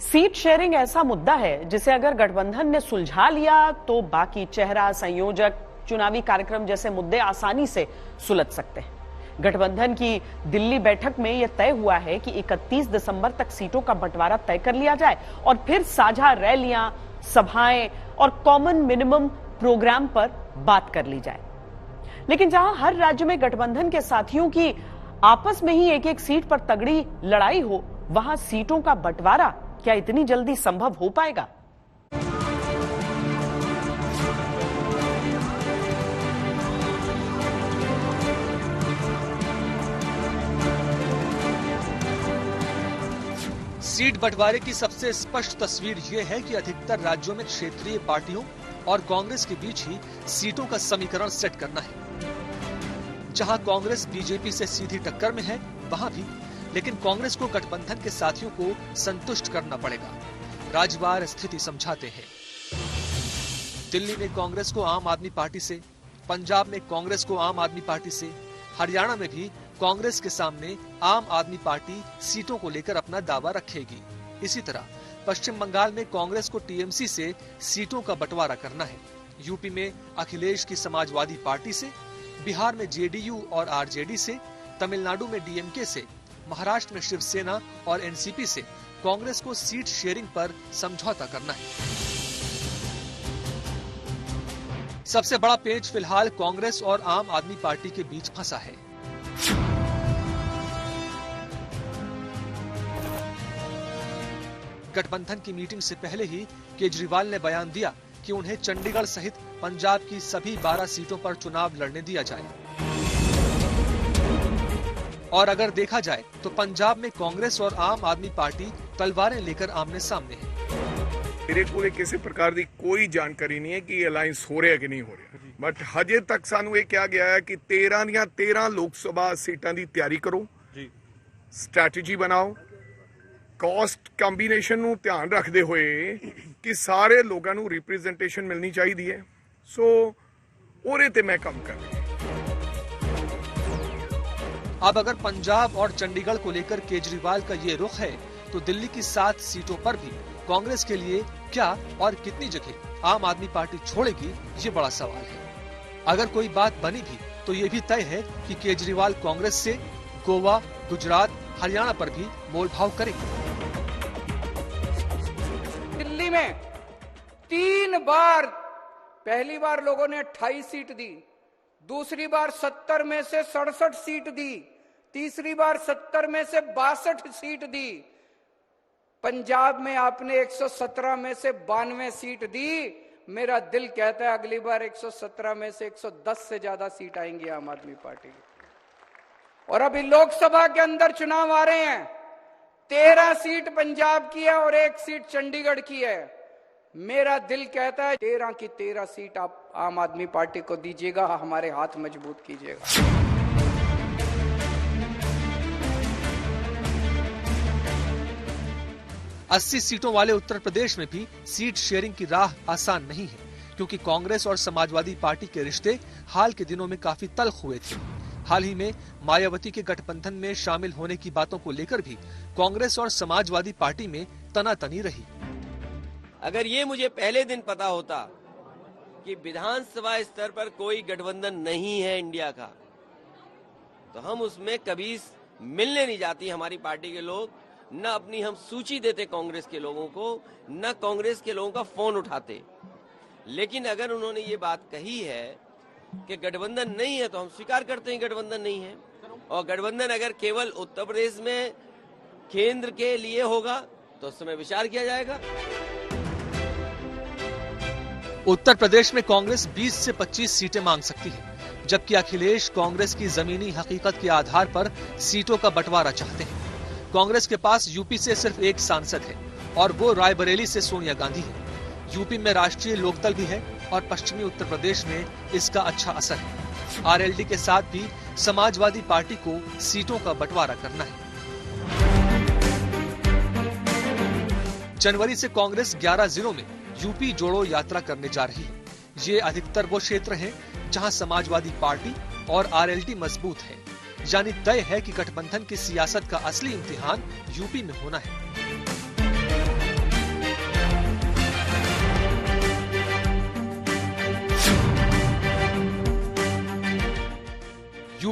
Seat sharing ऐसा मुद्दा है जिसे अगर गठबंधन ने सुलझा लिया तो बाकी चेहरा, संयोजक, चुनावी कार्यक्रम जैसे मुद्दे आसानी से सुलझ सकते हैं। गठबंधन की दिल्ली बैठक में यह तय हुआ है कि 31 दिसंबर तक सीटों का बंटवारा तय कर लिया जाए और फिर साझा रैलियां, सभाएं और कॉमन मिनिमम प्रोग्राम पर बात कर ली जाए। लेकिन जहां हर राज्य में गठबंधन के साथियों की आपस में ही एक एक सीट पर तगड़ी लड़ाई हो, वहां सीटों का बंटवारा क्या इतनी जल्दी संभव हो पाएगा? सीट बंटवारे की सबसे स्पष्ट तस्वीर ये है कि अधिकतर राज्यों में क्षेत्रीय पार्टियों और कांग्रेस के बीच ही सीटों का समीकरण सेट करना है। जहां कांग्रेस बीजेपी से सीधी टक्कर में है, वहां भी, लेकिन कांग्रेस को गठबंधन के साथियों को संतुष्ट करना पड़ेगा। राज्यवार स्थिति समझाते हैं। दिल्ली में कांग्रेस को आम आदमी पार्टी से, पंजाब में कांग्रेस को आम आदमी पार्टी से, हरियाणा में भी कांग्रेस के सामने आम आदमी पार्टी सीटों को लेकर अपना दावा रखेगी। इसी तरह पश्चिम बंगाल में कांग्रेस को टीएमसी से सीटों का बंटवारा करना है। यूपी में अखिलेश की समाजवादी पार्टी से, बिहार में जेडीयू और आरजेडी से, तमिलनाडु में डीएमके से, महाराष्ट्र में शिवसेना और एनसीपी से कांग्रेस को सीट शेयरिंग पर समझौता करना है। सबसे बड़ा पेच फिलहाल कांग्रेस और आम आदमी पार्टी के बीच फंसा है। गठबंधन की मीटिंग से पहले ही केजरीवाल ने बयान दिया कि उन्हें चंडीगढ़ सहित पंजाब की सभी 12 सीटों पर चुनाव लड़ने दिया जाए। और अगर देखा जाए तो पंजाब में कांग्रेस और आम आदमी पार्टी तलवारें लेकर आमने सामने है। मेरे को किसी प्रकार की कोई जानकारी नहीं है कि अलायंस हो रहा है कि नहीं हो रहा, बट हजे तक सानू ये कहा गया है कि 13 ਦੀਆਂ 13 लोक सभा सीटां की तैयारी करो, स्ट्रैटेजी बनाओ, कॉस्ट ਕੰਬੀਨੇਸ਼ਨ ਨੂੰ ध्यान रखते हुए कि सारे लोगों को रिप्रेजेंटेशन मिलनी चाहिए है। सो ओरे ते मैं काम कर रहा हूं। अब अगर पंजाब और चंडीगढ़ को लेकर केजरीवाल का ये रुख है तो दिल्ली की 7 सीटों पर भी कांग्रेस के लिए क्या और कितनी जगह आम आदमी पार्टी छोड़ेगी, ये बड़ा सवाल है। अगर कोई बात बनी भी तो ये भी तय है कि केजरीवाल कांग्रेस से गोवा, गुजरात, हरियाणा पर भी मोलभाव करेंगे। दिल्ली में 3 बार, पहली बार लोगों ने 28 सीट दी, दूसरी बार 70 में से 67 सीट दी, तीसरी बार 70 में से 62 सीट दी। पंजाब में आपने 117 में से 92 सीट दी। मेरा दिल कहता है अगली बार 117 में से 110 से ज्यादा सीट आएंगी आम आदमी पार्टी की। और अभी लोकसभा के अंदर चुनाव आ रहे हैं, 13 सीट पंजाब की है और 1 सीट चंडीगढ़ की है। मेरा दिल कहता है 13 की 13 सीट आप आम आदमी पार्टी को दीजिएगा, हमारे हाथ मजबूत कीजिएगा। 80 सीटों वाले उत्तर प्रदेश में भी सीट शेयरिंग की राह आसान नहीं है, क्योंकि कांग्रेस और समाजवादी पार्टी के रिश्ते हाल के दिनों में काफी तल्ख हुए थे। हाल ही में मायावती के गठबंधन में शामिल होने की बातों को लेकर भी कांग्रेस और समाजवादी पार्टी में तनातनी रही। अगर ये मुझे पहले दिन पता होता कि विधानसभा स्तर पर कोई गठबंधन नहीं है इंडिया का, तो हम उसमें कभी मिलने नहीं जाती हमारी पार्टी के लोग, न अपनी हम सूची देते कांग्रेस के लोगों को, न कांग्रेस के लोगों का फोन उठाते। लेकिन अगर उन्होंने ये बात कही है कि गठबंधन नहीं है, तो हम स्वीकार करते हैं गठबंधन नहीं है। और गठबंधन अगर केवल उत्तर प्रदेश में केंद्र के लिए होगा तो उस समय विचार किया जाएगा। उत्तर प्रदेश में कांग्रेस 20 से 25 सीटें मांग सकती है, जबकि अखिलेश कांग्रेस की जमीनी हकीकत के आधार पर सीटों का बंटवारा चाहते हैं। कांग्रेस के पास यूपी से सिर्फ 1 सांसद है और वो रायबरेली से सोनिया गांधी है। यूपी में राष्ट्रीय लोकदल भी है और पश्चिमी उत्तर प्रदेश में इसका अच्छा असर है। आरएलडी के साथ भी समाजवादी पार्टी को सीटों का बंटवारा करना है। जनवरी से कांग्रेस 11 जिलों में यूपी जोड़ो यात्रा करने जा रही है। ये अधिकतर वो क्षेत्र हैं जहां समाजवादी पार्टी और आरएलडी मजबूत है। यानी तय है कि गठबंधन की सियासत का असली इम्तिहान यूपी में होना है।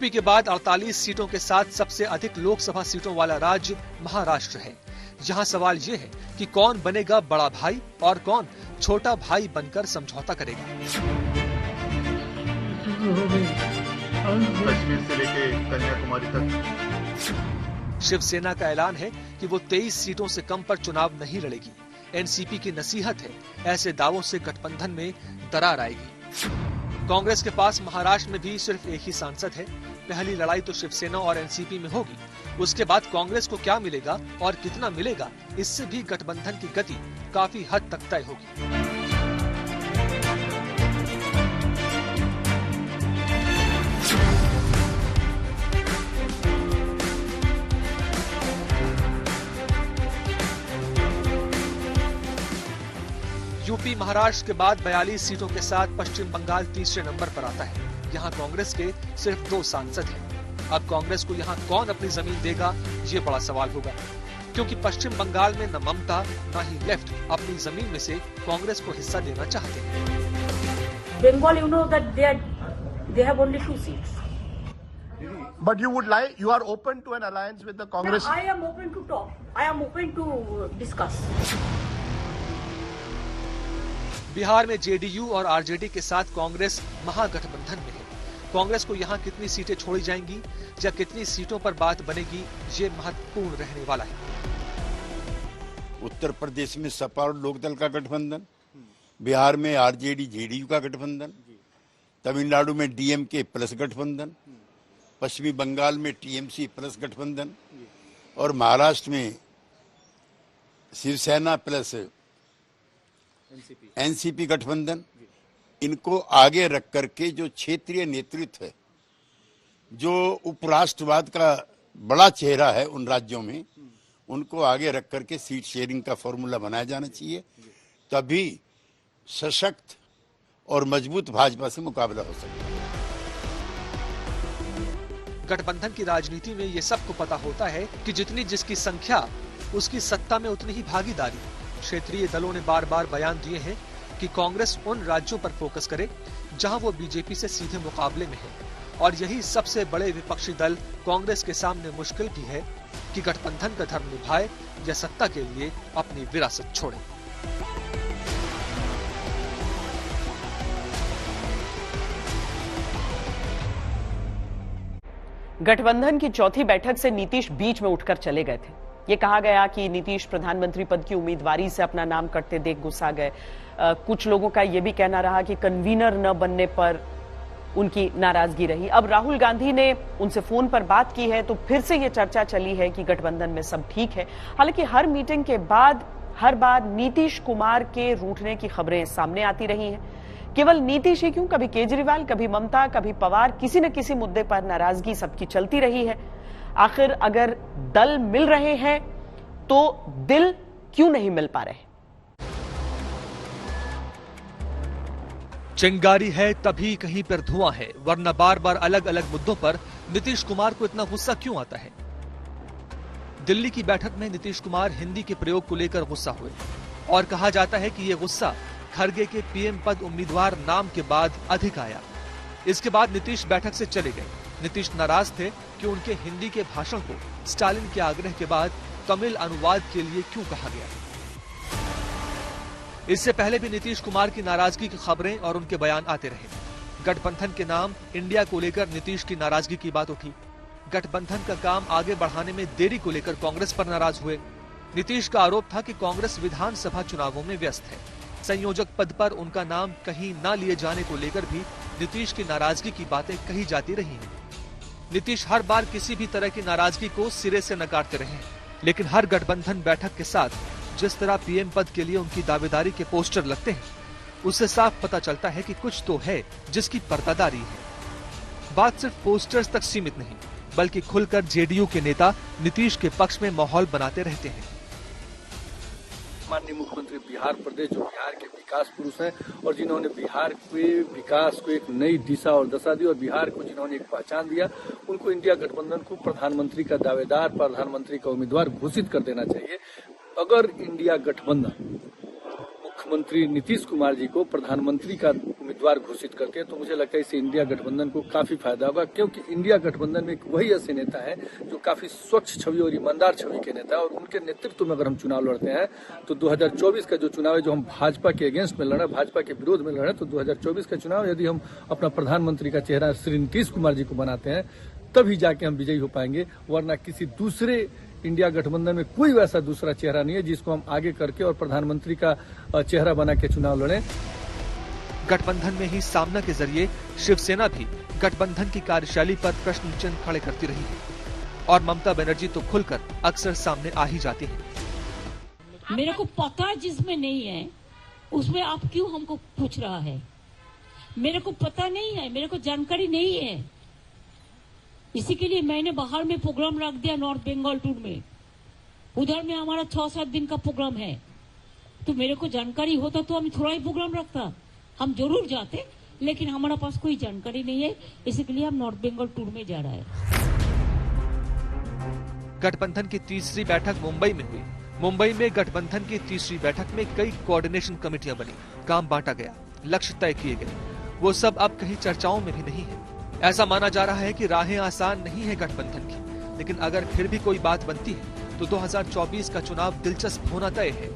यूपी के बाद 48 सीटों के साथ सबसे अधिक लोकसभा सीटों वाला राज्य महाराष्ट्र है। यहाँ सवाल ये है कि कौन बनेगा बड़ा भाई और कौन छोटा भाई बनकर समझौता करेगा। कश्मीर से लेके कन्याकुमारी तक शिवसेना का ऐलान है कि वो 23 सीटों से कम पर चुनाव नहीं लड़ेगी। एनसीपी की नसीहत है, ऐसे दावों से गठबंधन में दरार आएगी। कांग्रेस के पास महाराष्ट्र में भी सिर्फ एक ही सांसद है। पहली लड़ाई तो शिवसेना और एनसीपी में होगी। उसके बाद कांग्रेस को क्या मिलेगा और कितना मिलेगा, इससे भी गठबंधन की गति काफी हद तक तय होगी। यूपी महाराष्ट्र के बाद 42 सीटों के साथ पश्चिम बंगाल तीसरे नंबर पर आता है। यहाँ कांग्रेस के सिर्फ 2 सांसद हैं। अब कांग्रेस को यहाँ कौन अपनी जमीन देगा, ये बड़ा सवाल होगा, क्योंकि पश्चिम बंगाल में न ममता न ही लेफ्ट अपनी जमीन में से कांग्रेस को हिस्सा देना चाहते हैं। Bengal, you know that they have only 2 seats. But you are open to an alliance with the Congress. I am open to talk. I am open to discuss. Bihar में जेडीयू और आरजेडी के साथ कांग्रेस महागठबंधन में है। कांग्रेस को यहाँ कितनी सीटें छोड़ी जाएंगी या कितनी सीटों पर बात बनेगी, ये महत्वपूर्ण रहने वाला है। उत्तर प्रदेश में सपा और लोकदल का गठबंधन, बिहार में आरजेडी जेडीयू का गठबंधन, तमिलनाडु में डीएमके प्लस गठबंधन, पश्चिमी बंगाल में टीएमसी प्लस गठबंधन और महाराष्ट्र में शिवसेना प्लस एनसीपी गठबंधन। इनको आगे रख करके जो क्षेत्रीय नेतृत्व है, जो उपराष्ट्रवाद का बड़ा चेहरा है उन राज्यों में, उनको आगे रख करके सीट शेयरिंग का फॉर्मूला बनाया जाना चाहिए। तभी सशक्त और मजबूत भाजपा से मुकाबला हो सकता है। गठबंधन की राजनीति में ये सबको पता होता है कि जितनी जिसकी संख्या, उसकी सत्ता में उतनी ही भागीदारी। क्षेत्रीय दलों ने बार बार बयान दिए हैं कि कांग्रेस उन राज्यों पर फोकस करे जहां वो बीजेपी से सीधे मुकाबले में है, और यही सबसे बड़े विपक्षी दल कांग्रेस के सामने मुश्किल भी है कि गठबंधन का धर्म निभाए या सत्ता के लिए अपनी विरासत छोड़े। गठबंधन की चौथी बैठक से नीतीश बीच में उठकर चले गए थे। ये कहा गया कि नीतीश प्रधानमंत्री पद की उम्मीदवारी से अपना नाम कटते देख गुस्सा गए। कुछ लोगों का यह भी कहना रहा कि कन्वीनर न बनने पर उनकी नाराजगी रही। अब राहुल गांधी ने उनसे फोन पर बात की है, तो फिर से ये चर्चा चली है कि गठबंधन में सब ठीक है। हालांकि हर मीटिंग के बाद हर बार नीतीश कुमार के रूठने की खबरें सामने आती रही हैं। केवल नीतीश ही क्यों, कभी केजरीवाल, कभी ममता, कभी पवार, किसी न किसी मुद्दे पर नाराजगी सबकी चलती रही है। आखिर अगर दल मिल रहे हैं तो दिल क्यों नहीं मिल पा रहे? चिंगारी है तभी कहीं पर धुआं है, वरना बार बार अलग अलग मुद्दों पर नीतीश कुमार को इतना गुस्सा क्यों आता है? दिल्ली की बैठक में नीतीश कुमार हिंदी के प्रयोग को लेकर गुस्सा हुए और कहा जाता है कि यह गुस्सा खड़गे के पीएम पद उम्मीदवार नाम के बाद अधिक आया। इसके बाद नीतीश बैठक से चले गए। नीतीश नाराज थे कि उनके हिंदी के भाषण को स्टालिन के आग्रह के बाद तमिल अनुवाद के लिए क्यों कहा गया। इससे पहले भी नीतीश कुमार की नाराजगी की खबरें और उनके बयान आते रहे। गठबंधन के नाम इंडिया को लेकर नीतीश की नाराजगी की बात उठी। गठबंधन का काम आगे बढ़ाने में देरी को लेकर कांग्रेस पर नाराज हुए। नीतीश का आरोप था कि कांग्रेस विधानसभा चुनावों में व्यस्त है। संयोजक पद पर उनका नाम कहीं न लिए जाने को लेकर भी नीतीश की नाराजगी की बातें कही जाती रही हैं। नीतीश हर बार किसी भी तरह की नाराजगी को सिरे से नकारते रहे, लेकिन हर गठबंधन बैठक के साथ जिस तरह पीएम पद के लिए उनकी दावेदारी के पोस्टर लगते हैं, उससे साफ पता चलता है कि कुछ तो है जिसकी पर्दादारी है। बात सिर्फ पोस्टर्स तक सीमित नहीं, बल्कि खुलकर जेडीयू के नेता नीतीश के पक्ष में माहौल बनाते रहते हैं। माननीय मुख्यमंत्री बिहार प्रदेश, जो बिहार के विकास पुरुष हैं और जिन्होंने बिहार के विकास को एक नई दिशा और दशा दी और बिहार को जिन्होंने एक पहचान दिया, उनको इंडिया गठबंधन को प्रधानमंत्री का दावेदार, प्रधानमंत्री का उम्मीदवार घोषित कर देना चाहिए। अगर इंडिया गठबंधन मुख्यमंत्री नीतीश कुमार जी को प्रधानमंत्री का उम्मीदवार उम्मीदवार घोषित करके, तो मुझे लगता है इससे इंडिया गठबंधन को काफी फायदा होगा, क्योंकि इंडिया गठबंधन में वही ऐसे नेता है जो काफी स्वच्छ छवि और ईमानदार छवि के नेता है, और उनके नेतृत्व में अगर हम चुनाव लड़ते हैं तो 2024 का जो चुनाव है, जो हम भाजपा के अगेंस्ट में लड़ रहे हैं, भाजपा के विरोध में लड़ रहे हैं, तो 2024 का चुनाव यदि हम अपना प्रधानमंत्री का चेहरा श्री नीतीश कुमार जी को बनाते हैं तभी जाके हम विजयी हो पाएंगे, वरना किसी दूसरे इंडिया गठबंधन में कोई वैसा दूसरा चेहरा नहीं है जिसको हम आगे करके और प्रधानमंत्री का चेहरा बना के चुनाव लड़ें। गठबंधन में ही सामना के जरिए शिवसेना भी गठबंधन की कार्यशैली पर प्रश्न चिन्ह खड़े करती रही है, और ममता बनर्जी तो खुलकर अक्सर सामने आ ही जाती है। मेरे को पता जिसमें नहीं है उसमें आप क्यों हमको पूछ रहा है? मेरे को पता नहीं है, मेरे को जानकारी नहीं है, इसी के लिए मैंने बाहर में प्रोग्राम रख दिया नॉर्थ बंगाल टूर में। उधर में हमारा 6-7 दिन का प्रोग्राम है, तो मेरे को जानकारी होता तो हम थोड़ा ही प्रोग्राम रखता, हम जरूर जाते, लेकिन हमारे पास कोई जानकारी नहीं है, इसी के लिए हम नॉर्थ बंगाल टूर में जा रहा है। गठबंधन की तीसरी बैठक मुंबई में हुई। मुंबई में गठबंधन की तीसरी बैठक में कई कोऑर्डिनेशन कमेटियां बनी, काम बांटा गया, लक्ष्य तय किए गए। वो सब अब कहीं चर्चाओं में भी नहीं है। ऐसा माना जा रहा है कि राहें आसान नहीं है गठबंधन की, लेकिन अगर फिर भी कोई बात बनती है तो 2024 का चुनाव दिलचस्प होना तय है।